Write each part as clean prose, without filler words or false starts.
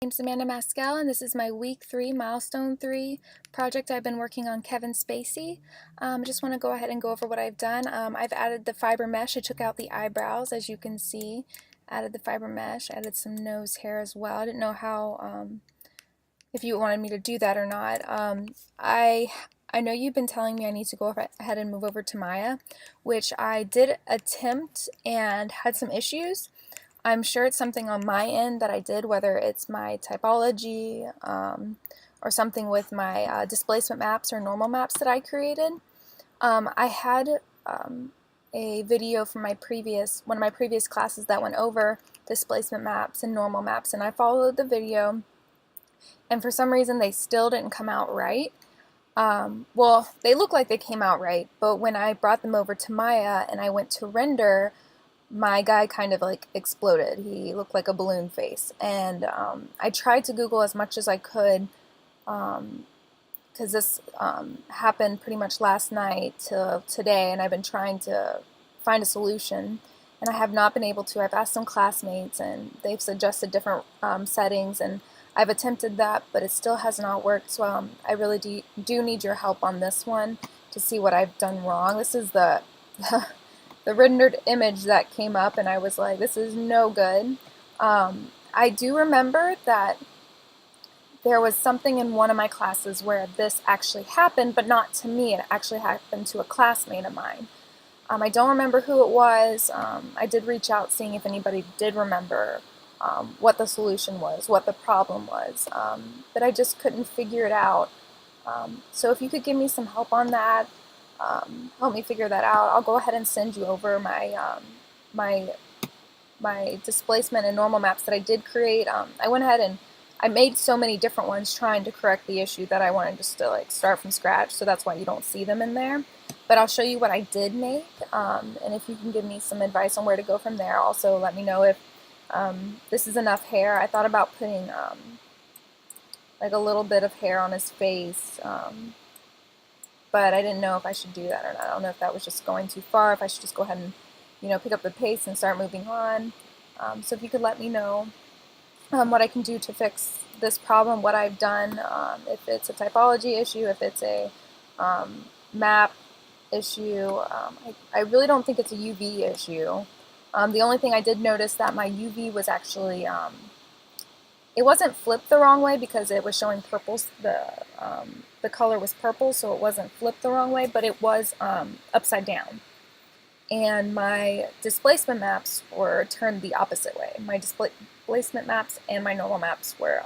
name is Amanda Maskell, and this is my week 3 Milestone 3 project I've been working on Kevin Spacey. I just want to go ahead and go over what I've done. I've added the fiber mesh. I took out the eyebrows, as you can see. Added the fiber mesh, added some nose hair as well. I didn't know how, if you wanted me to do that or not. I know you've been telling me I need to go ahead and move over to Maya, which I did attempt and had some issues. I'm sure it's something on my end that I did, whether it's my typology or something with my displacement maps or normal maps that I created. I had a video from one of my previous classes that went over displacement maps and normal maps, and I followed the video, and for some reason they still didn't come out right. Well, they look like they came out right, but when I brought them over to Maya and I went to render, my guy kind of like exploded. He looked like a balloon face, and I tried to Google as much as I could because this happened pretty much last night to today, and I've been trying to find a solution, and I have not been able to. I've asked some classmates, and they've suggested different settings, and I've attempted that, but it still has not worked, so I really do need your help on this one to see what I've done wrong. This is the the rendered image that came up, and I was like, this is no good. I do remember that there was something in one of my classes where this actually happened, but not to me. It actually happened to a classmate of mine. I don't remember who it was. I did reach out seeing if anybody did remember what the solution was, what the problem was, but I just couldn't figure it out. So if you could give me some help on that, help me figure that out, I'll go ahead and send you over my displacement and normal maps that I did create. I went ahead and I made so many different ones trying to correct the issue that I wanted just to like start from scratch, so that's why you don't see them in there. But I'll show you what I did make, and if you can give me some advice on where to go from there. Also let me know if this is enough hair. I thought about putting like a little bit of hair on his face, but I didn't know if I should do that or not. I don't know if that was just going too far, if I should just go ahead and, you know, pick up the pace and start moving on. So if you could let me know what I can do to fix this problem, what I've done, if it's a typology issue, if it's a map issue. I really don't think it's a UV issue. The only thing I did notice that my UV was actually, it wasn't flipped the wrong way because it was showing purples. The color was purple, so it wasn't flipped the wrong way, but it was upside down. And my displacement maps were turned the opposite way. My displacement maps and my normal maps were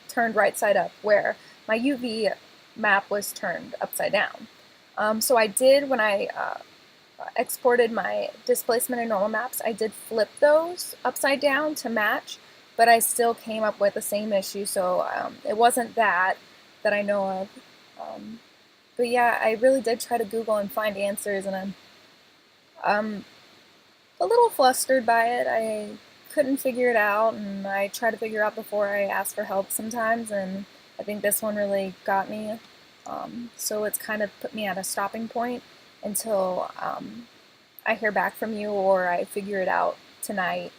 turned right side up, where my UV map was turned upside down. So I did, when I exported my displacement and normal maps, I did flip those upside down to match, but I still came up with the same issue, so it wasn't that I know of. But yeah, I really did try to Google and find answers, and I'm a little flustered by it. I couldn't figure it out, and I try to figure out before I ask for help sometimes, and I think this one really got me. So it's kind of put me at a stopping point until I hear back from you, or I figure it out tonight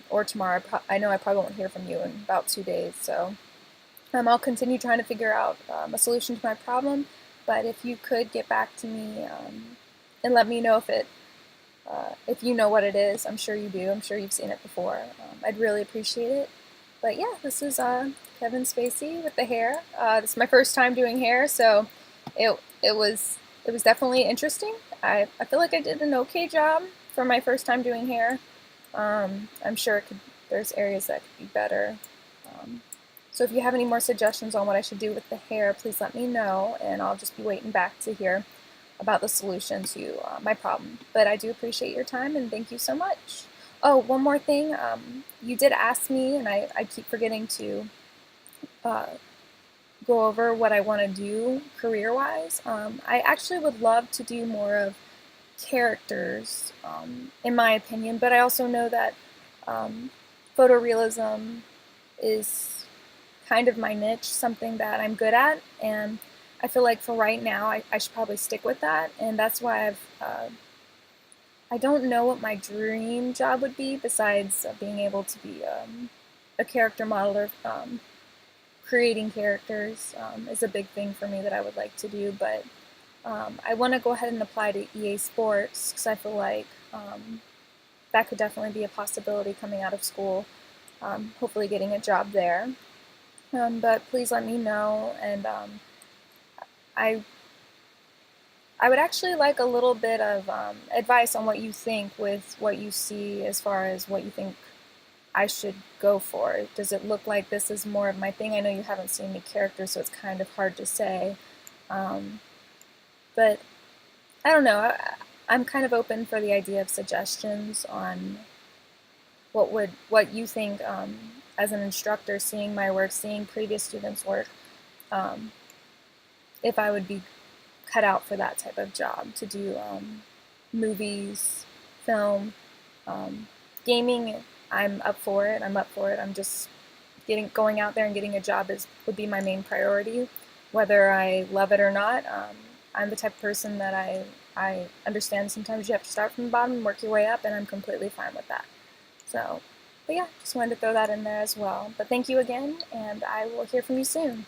or tomorrow. I know I probably won't hear from you in about 2 days, so I'll continue trying to figure out a solution to my problem, but if you could get back to me and let me know if you know what it is. I'm sure you do. I'm sure you've seen it before. I'd really appreciate it. But yeah, this is Kevin Spacey with the hair. This is my first time doing hair, so it was definitely interesting. I feel like I did an okay job for my first time doing hair. I'm sure there's areas that could be better. So if you have any more suggestions on what I should do with the hair, please let me know, and I'll just be waiting back to hear about the solution to my problem. But I do appreciate your time, and thank you so much. Oh, one more thing. You did ask me, and I keep forgetting to go over what I want to do career-wise. I actually would love to do more of characters, in my opinion, but I also know that photorealism is kind of my niche, something that I'm good at, and I feel like for right now I should probably stick with that, and that's why I don't know what my dream job would be besides being able to be a character modeler. Creating characters is a big thing for me that I would like to do, but I want to go ahead and apply to EA Sports because I feel like that could definitely be a possibility coming out of school, hopefully getting a job there. But please let me know, and I I would actually like a little bit of advice on what you think with what you see as far as what you think I should go for. Does it look like this is more of my thing? I know you haven't seen the characters, so it's kind of hard to say. Um, but I don't know. I'm kind of open for the idea of suggestions on what you think as an instructor, seeing my work, seeing previous students' work, um, if I would be cut out for that type of job to do movies, film, gaming. I'm up for it. I'm up for it. I'm just going out there and getting a job would be my main priority, whether I love it or not. I'm the type of person that I understand sometimes you have to start from the bottom and work your way up, and I'm completely fine with that. So, but yeah, just wanted to throw that in there as well. But thank you again, and I will hear from you soon.